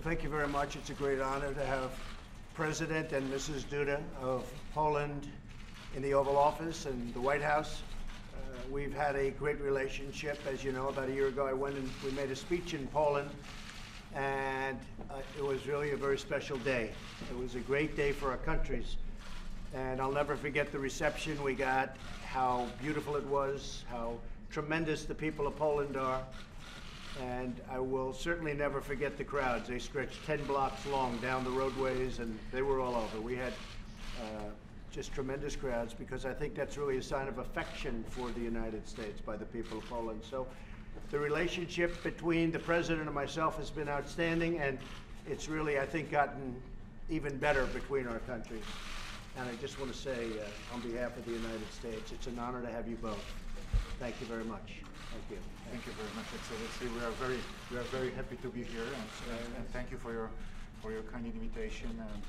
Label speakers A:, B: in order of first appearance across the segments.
A: Well, thank you very much. It's a great honor to have President and Mrs. Duda of Poland in the Oval Office and the White House. We've had a great relationship. As you know, about a year ago, I went and we made a speech in Poland, and it was really a very special day. It was a great day for our countries, and I'll never forget the reception we got, how beautiful it was, how tremendous the people of Poland are. And I will certainly never forget the crowds. They stretched 10 blocks long down the roadways, and they were all over. We had just tremendous crowds, because I think that's really a sign of affection for the United States by the people of Poland. So the relationship between the President and myself has been outstanding, and it's really, I think, gotten even better between our countries. And I just want to say, on behalf of the United States, it's an honor to have you both. Thank you very much. Thank you.
B: Thank you very much, Excellency. We are very happy to be here, and thank you for your kind invitation, and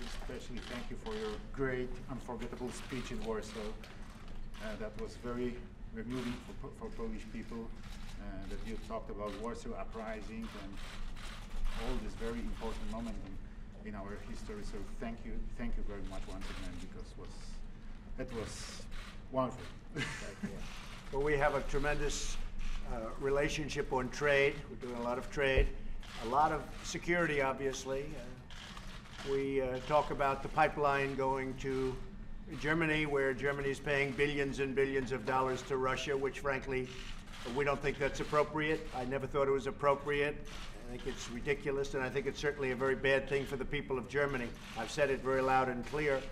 B: especially thank you for your great, unforgettable speech in Warsaw. That was very moving for Polish people. That you talked about Warsaw Uprising and all this very important moment in our history. So thank you very much once again, because it was wonderful.
A: Thank you. Well, we have a tremendous relationship on trade. We're doing a lot of trade, a lot of security, obviously. We talk about the pipeline going to Germany, where Germany is paying billions and billions of dollars to Russia, which frankly, we don't think that's appropriate. I never thought it was appropriate. I think it's ridiculous, and I think it's certainly a very bad thing for the people of Germany. I've said it very loud and clear.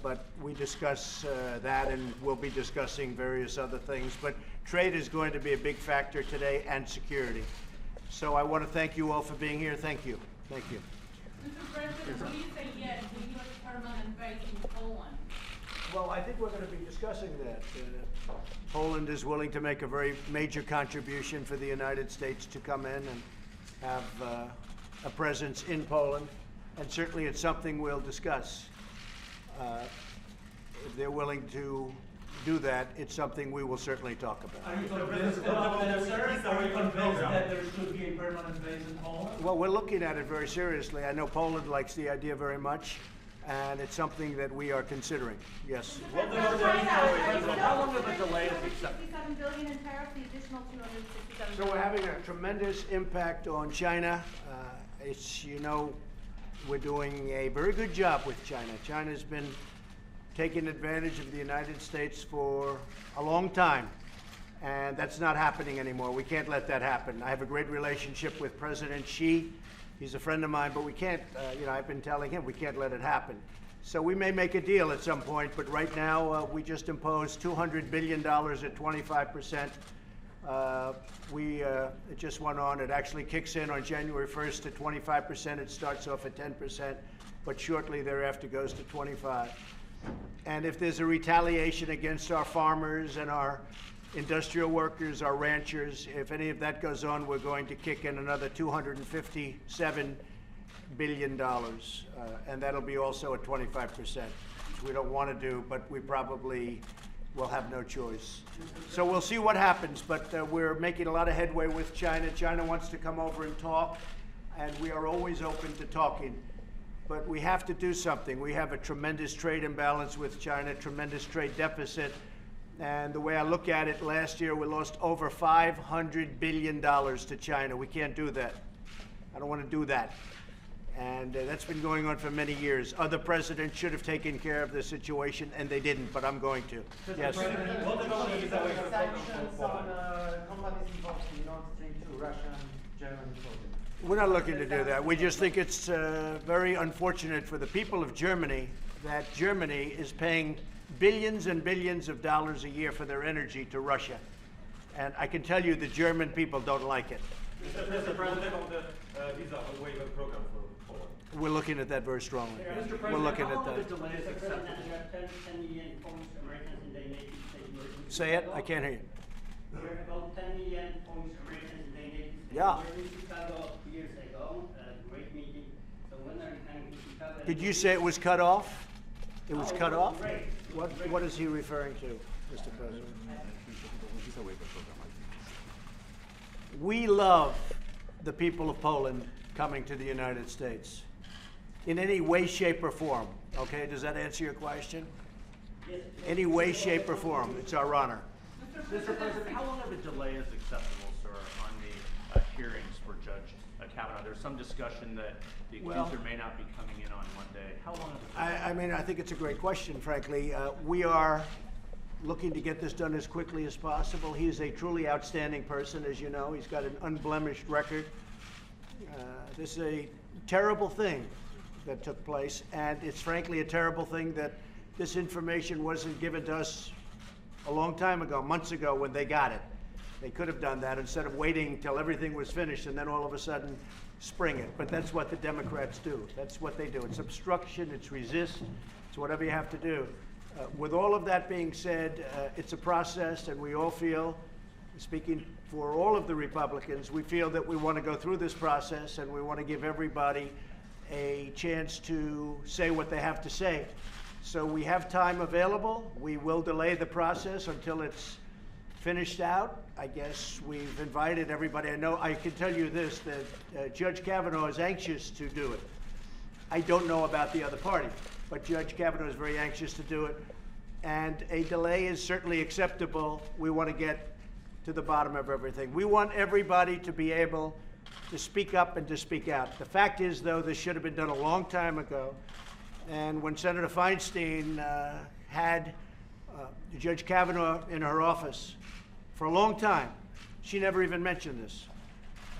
A: But we discuss that, and we'll be discussing various other things. But trade is going to be a big factor today, and security. So I want to thank you all for being here. Thank you. Thank you.
C: Mr. President, will you say yes to U.S. permanent base in Poland?
A: Well, I think we're going to be discussing that. Poland is willing to make a very major contribution for the United States to come in and have a presence in Poland. And certainly it's something we'll discuss. If they're willing to do that, it's something we will certainly talk about.
D: Are you convinced that there should be a permanent base in Poland?
A: Well, we're looking at it very seriously. I know Poland likes the idea very much, and it's something that we are considering. Yes.
D: How long of a delay is accepted?
C: $67 billion in tariffs, the additional $267
A: So we're having a tremendous impact on China. It's, you know, we're doing a very good job with China. China's been taking advantage of the United States for a long time, and that's not happening anymore. We can't let that happen. I have a great relationship with President Xi. He's a friend of mine, but we can't, you know, I've been telling him we can't let it happen. So we may make a deal at some point, but right now we just imposed $200 billion at 25%. It just went on. It actually kicks in on January 1st at 25%. It starts off at 10%, but shortly thereafter goes to 25%. And if there's a retaliation against our farmers and our industrial workers, our ranchers, if any of that goes on, we're going to kick in another $257 billion. And that'll be also at 25%, which we don't want to do, but we probably will have no choice. So we'll see what happens, but we're making a lot of headway with China. China wants to come over and talk, and we are always open to talking. But we have to do something. We have a tremendous trade imbalance with China, tremendous trade deficit. And the way I look at it, last year we lost over $500 billion to China. We can't do that. I don't want to do that. And that's been going on for many years. Other presidents should have taken care of the situation, and they didn't, but I'm going to. Yes?
D: What about the sanctions on companies involved in Nord Stream 2, Russia and Germany?
A: We're not looking to do that. We just think it's very unfortunate for the people of Germany that Germany is paying billions and billions of dollars a year for their energy to Russia. And I can tell you the German people don't like it.
E: Mr. President, on the visa waiver program for Poland.
A: We're looking at that very strongly.
D: Mr. President,
A: We're looking
D: how
A: at
D: long
A: that.
D: of a delay is acceptable?
F: There are 10 million Polish Americans in the United States.
A: Say it. I can't hear you.
F: There are about 10 million Polish Americans in the United States.
A: Yeah.
F: We were in Chicago 2 years ago, a great meeting. So when are you coming to Chicago?
A: Did you say it was cut off? It was
F: No,
A: cut
F: it
A: off?
F: was great.
A: What is he referring to, Mr. President?
B: Visa waiver program, I think.
A: We love the people of Poland coming to the United States in any way, shape, or form. Okay, does that answer your question? Any way, shape, or form, it's our honor.
G: Mr. President, how long of a delay is acceptable, sir, on the hearings for Judge Kavanaugh? There's some discussion that the accuser may not be coming in on Monday. How long is it?
A: I mean, I think it's a great question, frankly. We are looking to get this done as quickly as possible. He is a truly outstanding person, as you know. He's got an unblemished record. This is a terrible thing that took place, and it's frankly a terrible thing that this information wasn't given to us a long time ago, months ago, when they got it. They could have done that instead of waiting till everything was finished and then all of a sudden spring it. But that's what the Democrats do. That's what they do. It's obstruction, it's resist, it's whatever you have to do. With all of that being said, it's a process, and we all feel, speaking for all of the Republicans, we feel that we want to go through this process and we want to give everybody a chance to say what they have to say. So we have time available. We will delay the process until it's finished out. I guess we've invited everybody. I know, I can tell you this, that Judge Kavanaugh is anxious to do it. I don't know about the other party, but Judge Kavanaugh is very anxious to do it. And a delay is certainly acceptable. We want to get to the bottom of everything. We want everybody to be able to speak up and to speak out. The fact is, though, this should have been done a long time ago. And when Senator Feinstein had Judge Kavanaugh in her office for a long time, she never even mentioned this.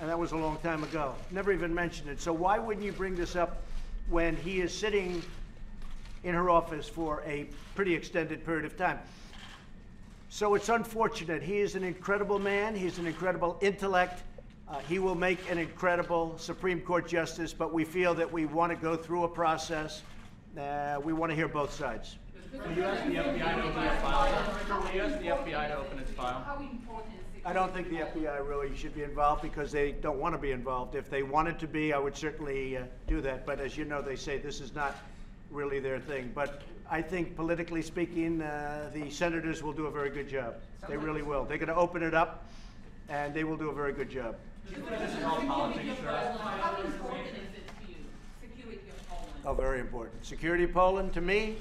A: And that was a long time ago. Never even mentioned it. So why wouldn't you bring this up when he is sitting in her office for a pretty extended period of time? So it's unfortunate. He is an incredible man. He's an incredible intellect. He will make an incredible Supreme Court justice, but we feel that we want to go through a process. We want to hear both sides.
G: Will you ask the FBI to open its file? Will you ask the FBI to open its file?
C: How important is it?
A: I don't think the FBI really should be involved because they don't want to be involved. If they wanted to be, I would certainly do that. But as you know, they say this is not really their thing. But I think politically speaking, the senators will do a very good job. They really will. They're going to open it up, and they will do a very good job.
G: This is all politics, sir.
C: How important is it to you, security of Poland?
A: Oh, very important. Security of Poland, to me,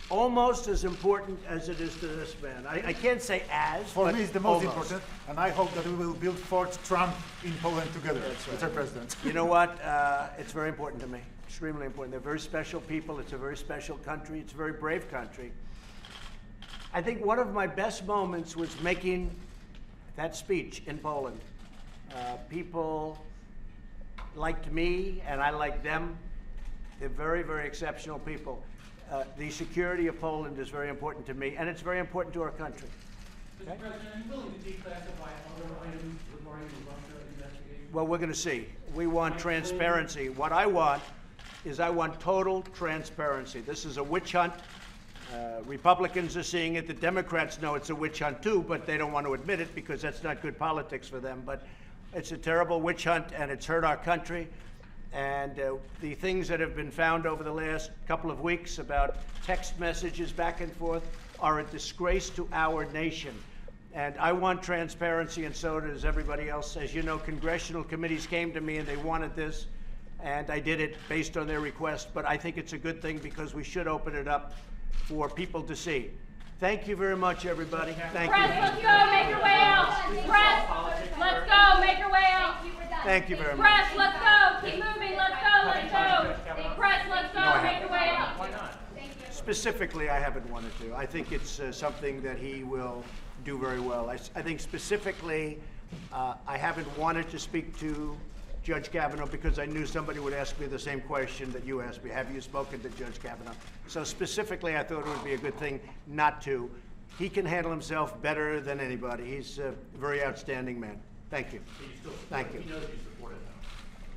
A: almost as important as it is to this man. I can't say as,
B: For
A: but
B: me, it's the most
A: almost.
B: important, and I hope that we will build Fort Trump in Poland together, Mr. President.
A: You know what? It's very important to me. Extremely important. They're very special people. It's a very special country. It's a very brave country. I think one of my best moments was making that speech in Poland. People liked me, and I liked them. They're very, very exceptional people. The security of Poland is very important to me, and it's very important to our country.
E: Mr. President, are you willing to declassify other items regarding the Russia investigation?
A: Well, we're going to see. We want transparency. What I want is I want total transparency. This is a witch hunt. Republicans are seeing it. The Democrats know it's a witch hunt too, but they don't want to admit it because that's not good politics for them. But it's a terrible witch hunt, and it's hurt our country. And the things that have been found over the last couple of weeks about text messages back and forth are a disgrace to our nation. And I want transparency, and so does everybody else. As you know, congressional committees came to me and they wanted this, and I did it based on their request. But I think it's a good thing because we should open it up for people to see. Thank you very much, everybody. Thank you.
H: Press, let's go, make your way out. Press, let's go, make your way out.
A: Thank you very much.
H: Press, let's go, keep moving, let's go. Press, let's go, make your way out.
G: Why not?
A: Specifically, I haven't wanted to. I think it's something that he will do very well. I think specifically, I haven't wanted to speak to Judge Kavanaugh because I knew somebody would ask me the same question that you asked me. Have you spoken to Judge Kavanaugh? So specifically, I thought it would be a good thing not to. He can handle himself better than anybody. He's a very outstanding man. Thank you. Thank you.
G: He knows you support it,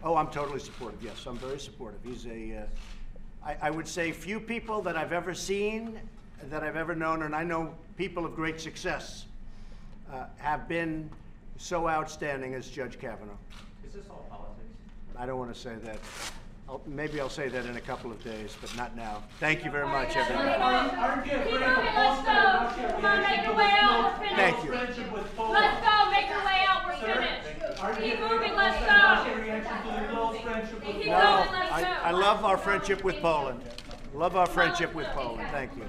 G: though.
A: Oh, I'm totally supportive. Yes, I'm very supportive. He's I would say few people that I've ever seen, that I've ever known, and I know people of great success, have been so outstanding as Judge Kavanaugh.
G: Is this all politics?
A: I don't want to say that. Maybe I'll say that in a couple of days, but not now. Thank you very much, everybody.
E: Aren't you
H: Keep
E: afraid
H: moving,
E: of
H: let's go. Come on, make your way out, we're
A: Thank
H: finished.
A: you.
E: friendship with Poland?
H: Let's go, make your way out, we're
E: Sir,
H: finished.
E: aren't you
H: Keep
E: afraid
H: moving,
E: of
H: let's
E: Russia's
H: go.
E: reaction to the close friendship friendship with
H: Keep
A: No,
H: going, let's go.
A: I love our friendship with Poland. Love our friendship with Poland. Thank you.